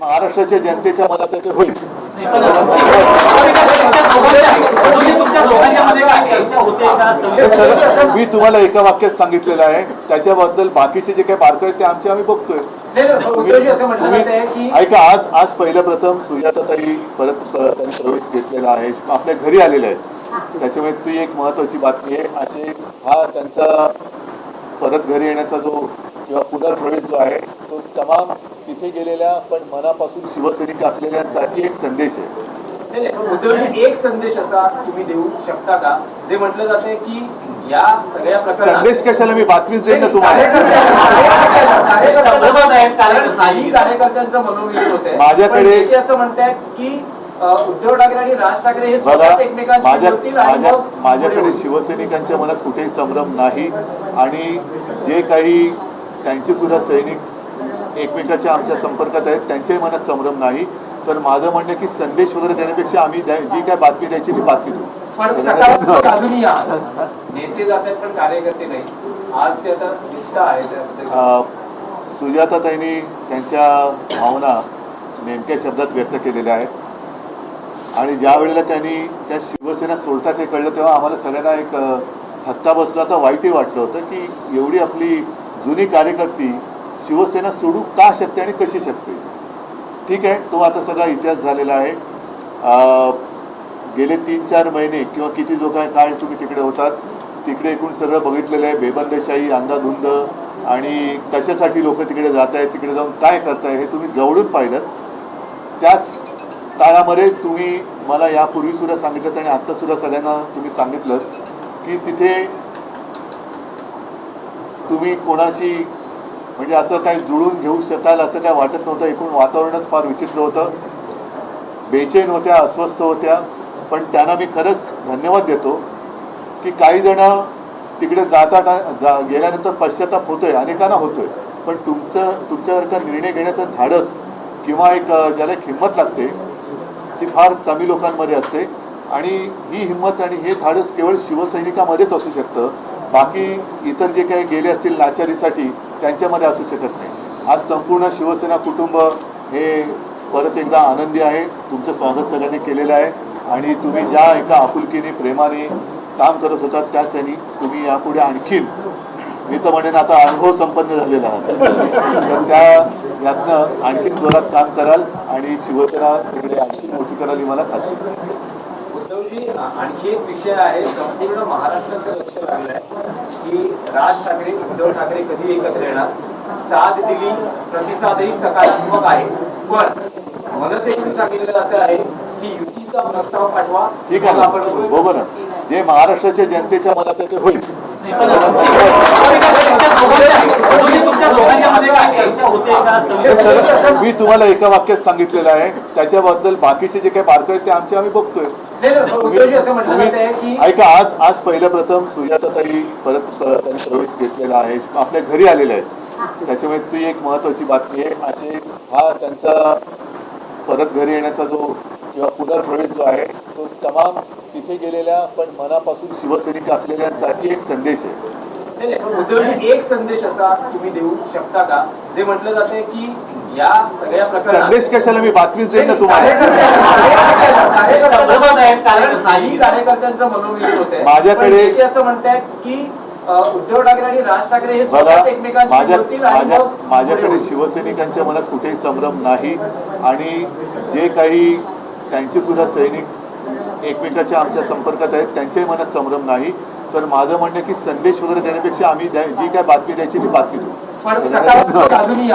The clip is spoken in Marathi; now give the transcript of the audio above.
महाराष्ट्राच्या जनतेच्या मनात ते होईल. मी तुम्हाला एका वाक्यात सांगितलेलं आहे. त्याच्याबद्दल बाकीचे जे काही बारकावे आहेत ते आम्ही बघतोय. ऐका, आज पहिलं प्रथम सुजाताताई परत त्यांनी प्रवेश घेतलेला आहे, आपल्या घरी आलेले आहेत. त्याच्यामुळे ती एक महत्वाची बातमी आहे. असे हा त्यांचा परत घरी येण्याचा जो किंवा पुनर्प्रवेश जो आहे तो तमाम तिथे गेलेल्या पण मनापासून शिवसैनिक असलेल्यांसाठी एक संदेश आहे. उद्धवजी, एक संदेश असा तुम्ही देऊ शकता का जे म्हटलं जाते की या सगळ्या प्रकारात संदेश कशाला, मी बातमीच देईन ना तुम्हाला. कार्यकर्त्यांचं मनोविलीन होते. माझ्याकडे असं म्हणतायत की उद्धव ठाकरे आणि राज ठाकरे हे स्वतःच एकमेकांशी माझ्याकडे शिवसैनिकांच्या मनात कुठेही संभ्रम नाही आणि जे काही त्यांचे सुद्धा सैनिक एकमेकाच्या आमच्या संपर्कात आहेत त्यांच्याही मनात संभ्रम नाही. तर माझं म्हणणं की संदेश वगैरे देण्यापेक्षा आम्ही जी काय बातमी द्यायची ती बातमी देऊ. पण सकारात्मक अजूनही नेते जात आहेत पण कार्यकर्ते नाही. आज ते आता दिसत आहे. सुजाताताईंनी त्यांच्या भावना नेमक्या शब्दात व्यक्त केलेल्या आहेत आणि ज्या वेळेला त्यांनी त्या शिवसेना सोडतात हे कळलं तेव्हा आम्हाला सगळ्यांना एक धक्का बसला होता. वाईटही वाटलं होतं की एवढी आपली जुनी कार्यकर्ती शिवसेना सोडू का शकते आणि कशी शकते. ठीक आहे, तो आता सगळा इतिहास झालेला आहे. गेले 3-4 महिने किंवा किती जो काय काळ तुम्ही तिकडे होतात तिकडे एकूण सगळं बघितलेलं आहे. बेबंदशाही, अंधाधुंद आणि कशासाठी लोक तिकडे जात आहेत, तिकडे जाऊन काय करताय हे तुम्ही जवळून पाहिलं. त्याच काळामध्ये तुम्ही मला यापूर्वी सुद्धा सांगितलं आणि आत्ता सुद्धा सगळ्यांना तुम्ही सांगितलं की तिथे तुम्ही कोणाशी म्हणजे असं काही जुळून घेऊ शकाल असं काय वाटत नव्हतं. एकूण वातावरणच फार विचित्र होतं. बेचैन होत्या, अस्वस्थ होत्या. पण त्यांना मी खरंच धन्यवाद देतो की काही जण तिकडे गेल्यानंतर पश्चाताप होतोय, अनेकांना होतोय. पण तुमच्यासारखा निर्णय घेण्याचं धाडस किंवा एक ज्याला एक हिंमत लागते ती फार कमी लोकांमध्ये असते आणि ही हिंमत आणि हे धाडस केवळ शिवसैनिकामध्येच असू शकतं. बाकी इतर जे काही गेले असतील लाचारीसाठी त्यांच्यामध्ये असू शकत नाही. आज संपूर्ण शिवसेना कुटुंब हे परत एकदा आनंदी आहे. तुमचं स्वागत सगळ्यांनी केलेलं आहे आणि तुम्ही ज्या एका आपुलकीने प्रेमाने काम करत होतात त्याच यांनी तुम्ही यापुढे आणखीन, मी तर म्हणेन आता अनुभव संपन्न झालेला आहात तर त्या यातनं आणखीन जोरात काम कराल आणि शिवसेना तिकडे आणखी मोठी कराल ही मला खात्री. उद्धवजी, आणखी एक विषय आहे. संपूर्ण महाराष्ट्राचं लक्ष लागलंय की राज ठाकरे उद्धव ठाकरे कधी एकत्र येणार. साथ दिली, प्रतिसादही सकारात्मक आहे. पण मनसेकडून सांगितलं जात आहे की युतीचा प्रस्ताव पाठवा. ठीक आहे, बरोबर ना. जे महाराष्ट्राच्या जनतेच्या मनात ते होईल. मी तुम्हाला एका वाक्यात सांगितलेलं आहे. त्याच्याबद्दल बाकीचे जे काही बारकावे आहेत ते आम्ही बघतोय. ऐका, आज पहिलं प्रथम सुजाताताई परत त्यांनी प्रवेश घेतलेला आहे, आपल्या घरी आलेले आहेत. त्याच्यामुळे ती एक महत्वाची बातमी आहे. असे हा त्यांचा परत घरी येण्याचा जो किंवा पुनर्प्रवेश जो आहे तो तमाम तिथे गेलेल्या पण मनापासून शिवसैनिक असलेल्यांसाठी एक संदेश आहे. उद्धवजी, एक संदेश असा तुम्ही देऊ शकता का जे म्हटलं जाते की या सगळ्या प्रकारात संदेश कशाला, मी बातमीच देईन ना तुम्हाला. कार्यकर्त्यांचं मनोविलीन होते. माझ्याकडे असं म्हणतायत की उद्धव ठाकरे आणि राज ठाकरे हे स्वतःच एकमेकांशी माझ्याकडे शिवसैनिकांच्या मनात कुठेही संभ्रम नाही आणि जे काही त्यांचे सुद्धा सैनिक एकमेकाच्या आमच्या संपर्कात आहेत त्यांच्याही मनात संभ्रम नाही. तर माझं म्हणणं की संदेश वगैरे देण्यापेक्षा आम्ही जी काय बातमी द्यायची ती बातमी देऊ. पण सकारात्मक अजूनही